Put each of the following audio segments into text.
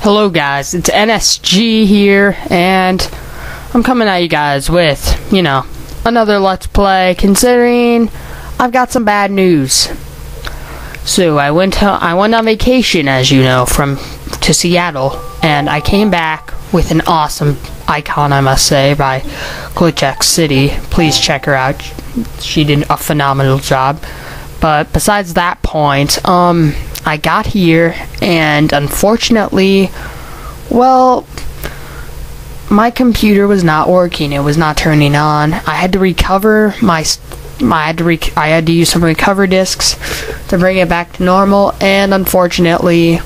Hello guys, it's NSG here, and I'm coming at you guys with, another Let's Play, considering I've got some bad news. So I went on vacation, as you know, to Seattle, and I came back with an awesome icon, I must say, by Glitch City. Please check her out. She did a phenomenal job. But besides that point, I got here, and unfortunately, well, my computer was not working. It was not turning on. I had to recover I had to use some recover disks to bring it back to normal, and unfortunately,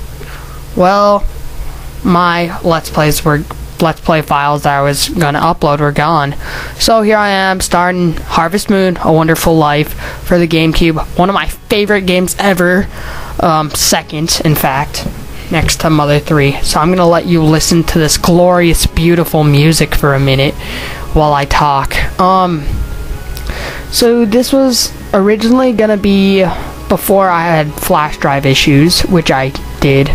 well, my Let's Play files that I was gonna upload were gone. So here I am starting Harvest Moon: A Wonderful Life for the GameCube. One of my favorite games ever. Second, in fact, next to Mother 3. So I'm gonna let you listen to this glorious, beautiful music for a minute while I talk. So this was originally gonna be before I had flash drive issues, which I did.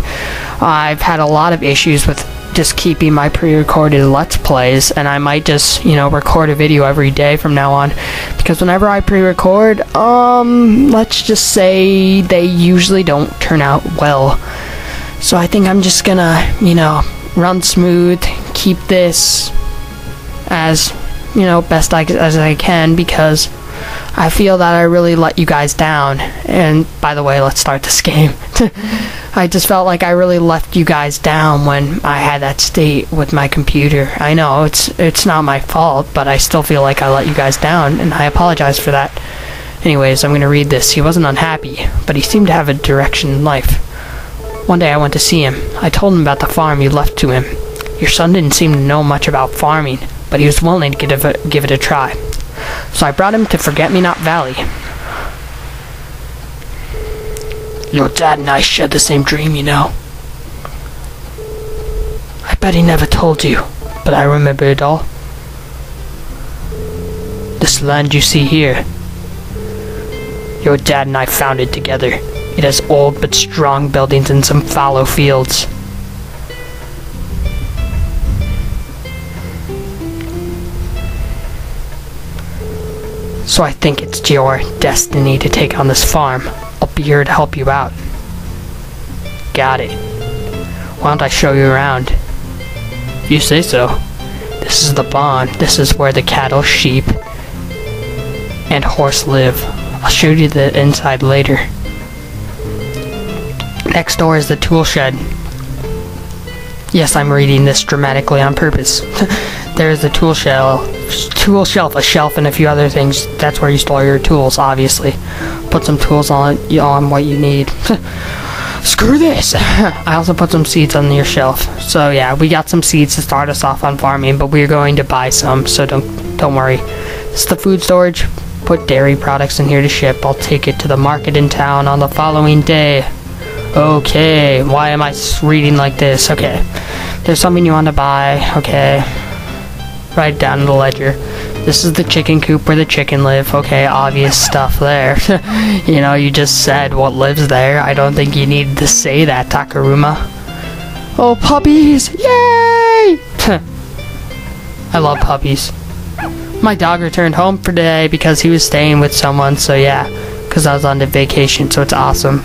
I've had a lot of issues with just keeping my pre-recorded Let's Plays, and I might just, record a video every day from now on, because whenever I pre-record, let's just say they usually don't turn out well. So I think I'm just gonna, run smooth, keep this as, best as I can, because I feel that I really let you guys down. And by the way, let's start this game. I just felt like I really left you guys down when I had that state with my computer. I know it's not my fault, but I still feel like I let you guys down, and I apologize for that. Anyways, I'm gonna read this. He wasn't unhappy, but he seemed to have a direction in life. One day I went to see him. I told him about the farm you left to him. Your son didn't seem to know much about farming, but he was willing to give it a try. So I brought him to Forget-Me-Not Valley. Your dad and I shared the same dream, I bet he never told you, but I remember it all. This land you see here, your dad and I found it together. It has old but strong buildings and some fallow fields. So I think it's your destiny to take on this farm. I'll be here to help you out. Got it. Why don't I show you around? You say so. This is the barn. This is where the cattle, sheep, and horse live. I'll show you the inside later. Next door is the tool shed. Yes, I'm reading this dramatically on purpose. There is the tool shelf, a shelf, and a few other things. That's where you store your tools, obviously. Put some tools on what you need. Screw this! I also put some seeds on your shelf. So yeah, we got some seeds to start us off on farming, but we're going to buy some, so don't worry. This is the food storage. Put dairy products in here to ship. I'll take it to the market in town on the following day. Okay, why am I reading like this? Okay, there's something you want to buy. Okay, write it down in the ledger. This is the chicken coop where the chicken live. Okay, obvious stuff there. You just said what lives there. I don't think you needed to say that, Takaruma. Oh, puppies! Yay! I love puppies. My dog returned home for today because he was staying with someone, so yeah, because I was on the vacation, so it's awesome.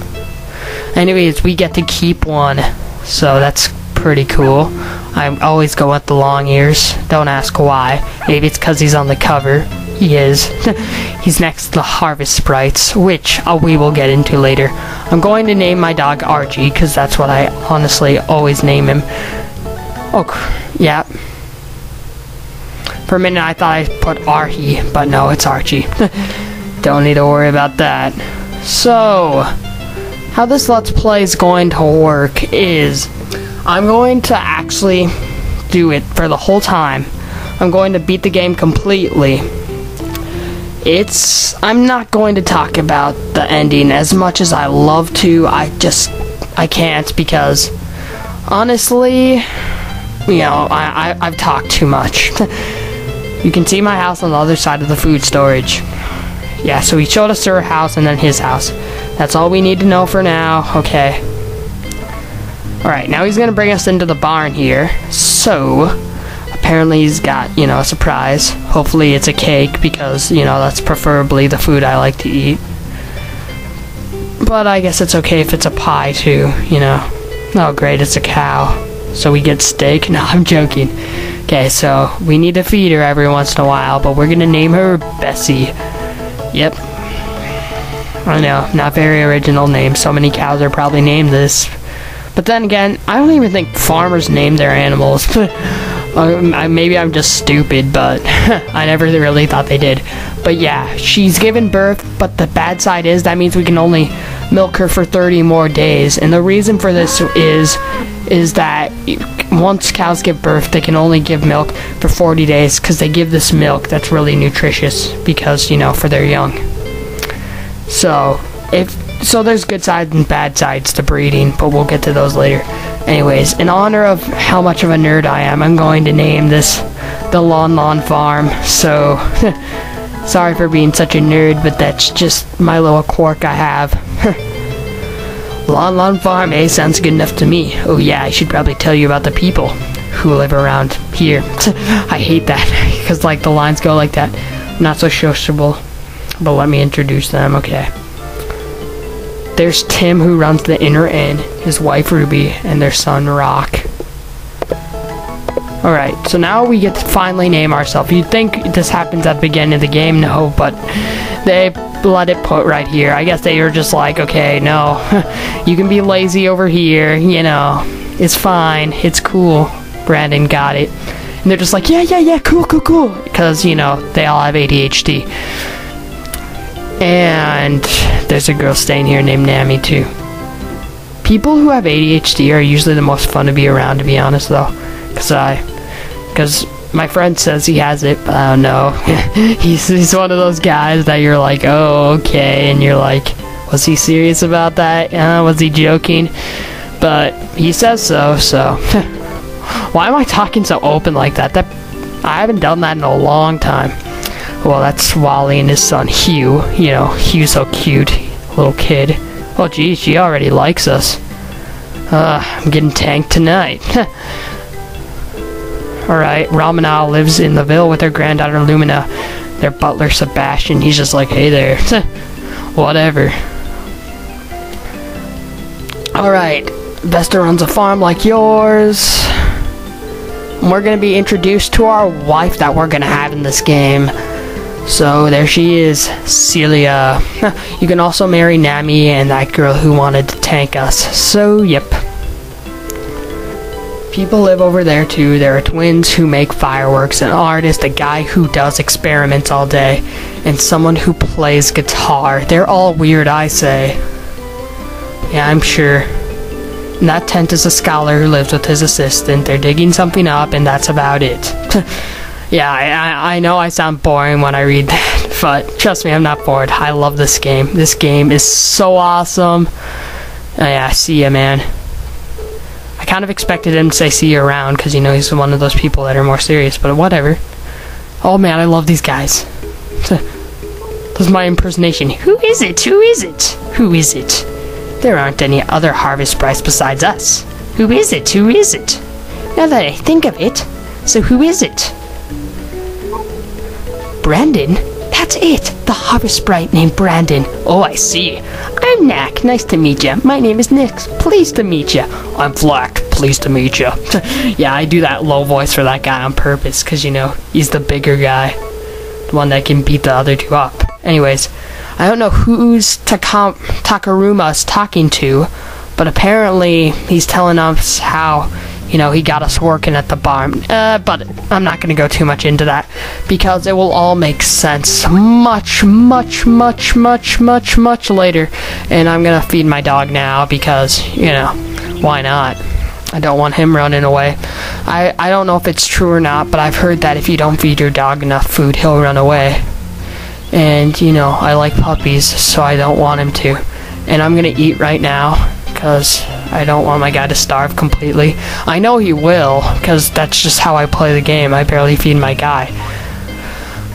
Anyways, we get to keep one, so that's pretty cool. I always go with the long ears. Don't ask why. Maybe it's because he's on the cover. He is. He's next to the Harvest Sprites, which we will get into later. I'm going to name my dog Archie, because that's what I honestly always name him. Oh, yeah. For a minute I thought I put Archie, but no, it's Archie. Don't need to worry about that. So, how this Let's Play is going to work is I'm going to actually do it for the whole time. I'm going to beat the game completely. I'm not going to talk about the ending as much as I love to. I can't, because honestly, I've talked too much. You can see my house on the other side of the food storage. Yeah, so he showed us her house and then his house. That's all we need to know for now. Okay. Alright, now he's gonna bring us into the barn here. So, apparently he's got, you know, a surprise. Hopefully it's a cake because, you know, that's preferably the food I like to eat. But I guess it's okay if it's a pie too, you know. Oh great, it's a cow. So we get steak? No, I'm joking. Okay, so we need to feed her every once in a while, but we're gonna name her Bessie. Yep. I know, not very original name. So many cows are probably named this. But then again, I don't even think farmers name their animals. Maybe I'm just stupid, but I never really thought they did. But yeah, she's given birth, but the bad side is that means we can only milk her for 30 more days. And the reason for this is that once cows give birth, they can only give milk for 40 days because they give this milk that's really nutritious because, you know, for their young. So there's good sides and bad sides to breeding, but we'll get to those later. Anyways, in honor of how much of a nerd I am, I'm going to name this the Lon Farm. So, sorry for being such a nerd, but that's just my little quirk I have. Lon Farm, eh? Sounds good enough to me. Oh yeah, I should probably tell you about the people who live around here. I hate that, because like the lines go like that. Not so sociable, but let me introduce them, okay. There's Tim, who runs the inner inn, his wife Ruby, and their son Rock. Alright, so now we get to finally name ourselves. You'd think this happens at the beginning of the game, no, but they let it put right here. I guess they were just like, okay, no, you can be lazy over here, you know, it's fine, it's cool. Brandon got it. And they're just like, yeah, cool. Because, you know, they all have ADHD. And there's a girl staying here named Nami too. People who have ADHD are usually the most fun to be around, to be honest though. Because my friend says he has it, but I don't know. he's one of those guys that you're like, oh, okay. And you're like, was he serious about that? Was he joking? But he says so. Why am I talking so open like that? I haven't done that in a long time. Well, that's Wally and his son Hugh. You know, Hugh's so cute. Little kid. Oh, geez, she already likes us. I'm getting tanked tonight. Alright, Ramana lives in the Ville with her granddaughter Lumina. Their butler Sebastian, he's just like, hey there. Whatever. Alright, Vesta runs a farm like yours. And we're gonna be introduced to our wife that we're gonna have in this game. So there she is, Celia. You can also marry Nami and that girl who wanted to tank us. So, yep. People live over there too. There are twins who make fireworks, an artist, a guy who does experiments all day, and someone who plays guitar. They're all weird, I say. Yeah, I'm sure. In that tent is a scholar who lives with his assistant. They're digging something up, and that's about it. Yeah, I know I sound boring when I read that, but trust me, I'm not bored. I love this game. This game is so awesome. Oh, yeah, see ya, man. I kind of expected him to say see you around, because, you know, he's one of those people that are more serious, but whatever. Oh, man, I love these guys. This is my impersonation. Who is it? Who is it? Who is it? There aren't any other Harvest Sprites besides us. Who is it? Who is it? Now that I think of it, so who is it? Brandon? That's it! The Harvest Sprite named Brandon. Oh, I see. I'm Knack. Nice to meet ya. My name is Nix. Pleased to meet ya. I'm Flack. Pleased to meet ya. Yeah, I do that low voice for that guy on purpose, because, you know, he's the bigger guy. The one that can beat the other two up. Anyways, I don't know who's Takaruma's talking to, but apparently he's telling us how, you know, he got us working at the barn. But I'm not going to go too much into that, because it will all make sense much later. And I'm going to feed my dog now, because, you know, why not? I don't want him running away. I don't know if it's true or not, but I've heard that if you don't feed your dog enough food, he'll run away. And, you know, I like puppies, so I don't want him to. And I'm going to eat right now, because I don't want my guy to starve completely. I know he will, because that's just how I play the game. I barely feed my guy.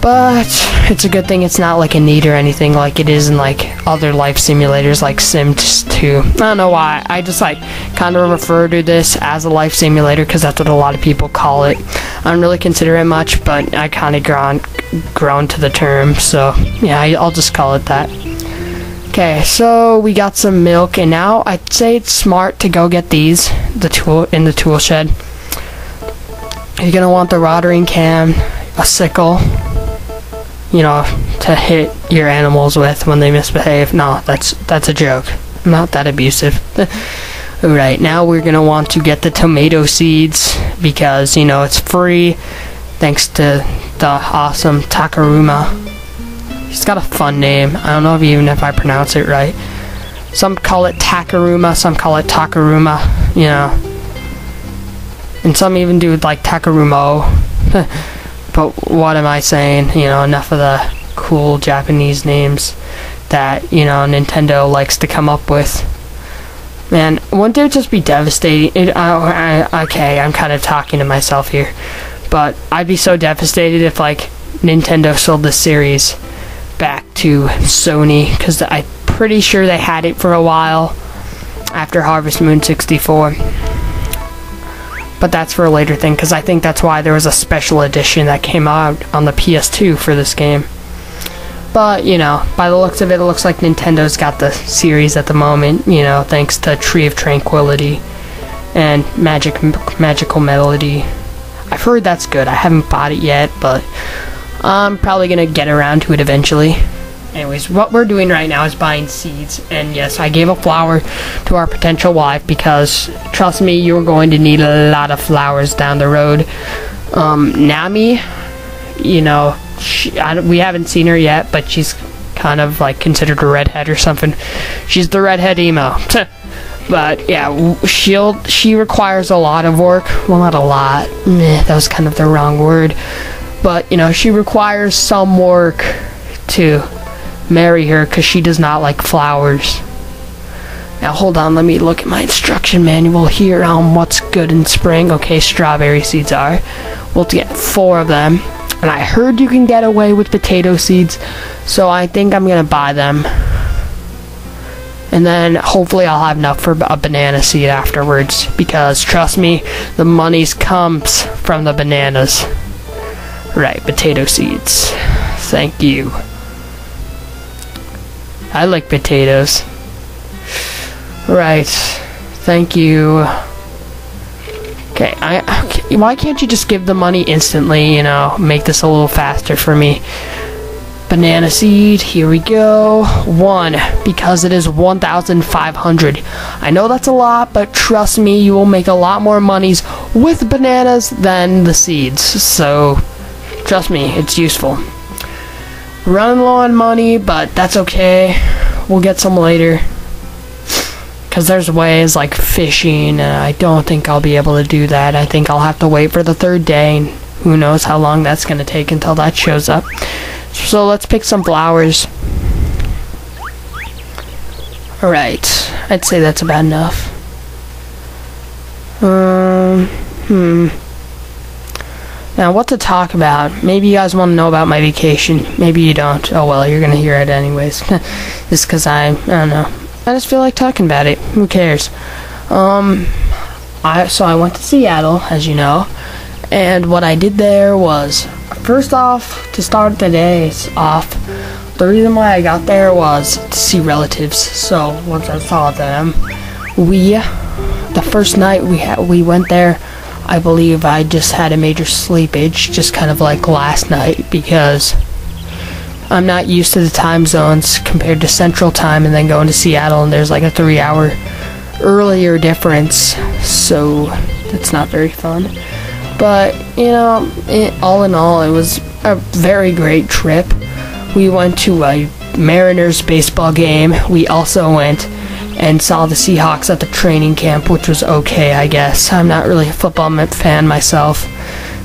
But it's a good thing it's not like a need or anything like it is in like other life simulators like Sims 2. I don't know why. I just like kind of refer to this as a life simulator because that's what a lot of people call it. I don't really consider it much, but I kind of grown to the term, so yeah, I'll just call it that. Okay, so we got some milk, and now I'd say it's smart to go get these in the tool shed. You're gonna want the rotary cam, a sickle, you know, to hit your animals with when they misbehave. No, that's a joke. I'm not that abusive. Alright, now we're gonna want to get the tomato seeds because, you know, it's free thanks to the awesome Takaruma. He's got a fun name. I don't know even if I pronounce it right. Some call it Takaruma, some call it Takaruma, you know. And some even do like Takarumo. But what am I saying? You know, enough of the cool Japanese names that, you know, Nintendo likes to come up with. Man, wouldn't it just be devastating? Okay, I'm kind of talking to myself here. But I'd be so devastated if, like, Nintendo sold the series back to Sony. Because I'm pretty sure they had it for a while after Harvest Moon 64. But that's for a later thing, because I think that's why there was a special edition that came out on the PS2 for this game. But, you know, by the looks of it, it looks like Nintendo's got the series at the moment, you know, thanks to Tree of Tranquility and Magical Melody. I've heard that's good. I haven't bought it yet, but I'm probably going to get around to it eventually. Anyways, what we're doing right now is buying seeds. And yes, I gave a flower to our potential wife because, trust me, you're going to need a lot of flowers down the road. Nami, you know, we haven't seen her yet, but she's kind of like considered a redhead or something. She's the redhead emo. But yeah, she requires a lot of work. Well, not a lot. That was kind of the wrong word. But, you know, she requires some work to marry her because she does not like flowers. Now hold on, let me look at my instruction manual here on what's good in spring. Okay, strawberry seeds are. We'll get 4 of them. And I heard you can get away with potato seeds, so I think I'm gonna buy them. And then hopefully I'll have enough for a banana seed afterwards, because trust me, the money comes from the bananas. Right, potato seeds. Thank you. I like potatoes. Right. Thank you. Okay, why can't you just give the money instantly, you know, make this a little faster for me? Banana seed, here we go. 1, because it is 1,500. I know that's a lot, but trust me, you will make a lot more monies with bananas than the seeds. So, trust me, it's useful. Running low on money, but that's okay. We'll get some later. Because there's ways like fishing, and I don't think I'll be able to do that. I think I'll have to wait for the 3rd day, and who knows how long that's going to take until that shows up. So let's pick some flowers. Alright, I'd say that's about enough. Now, what to talk about? Maybe you guys want to know about my vacation. Maybe you don't. Oh well, you're going to hear it anyways. Just because I don't know. I just feel like talking about it. Who cares? So I went to Seattle, as you know, and what I did there was, first off, to start the day off, the reason why I got there was to see relatives. So once I saw them, the first night we went there, I believe I just had a major sleepage, just kind of like last night, because I'm not used to the time zones compared to Central Time, and then going to Seattle, and there's like a 3-hour earlier difference, so it's not very fun. But, you know, all in all, it was a very great trip. We went to a Mariners baseball game. We also went and saw the Seahawks at the training camp, which was okay, I guess. I'm not really a football fan myself,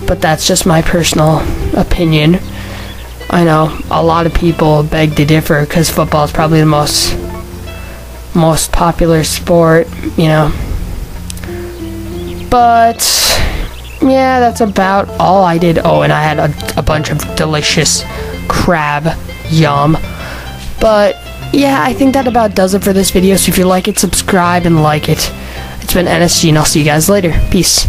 but that's just my personal opinion. I know a lot of people beg to differ because football is probably the most popular sport, you know. But yeah, that's about all I did. Oh, and I had a bunch of delicious crab. Yum. But yeah, I think that about does it for this video. So if you like it, subscribe and like it. It's been NSG, and I'll see you guys later. Peace.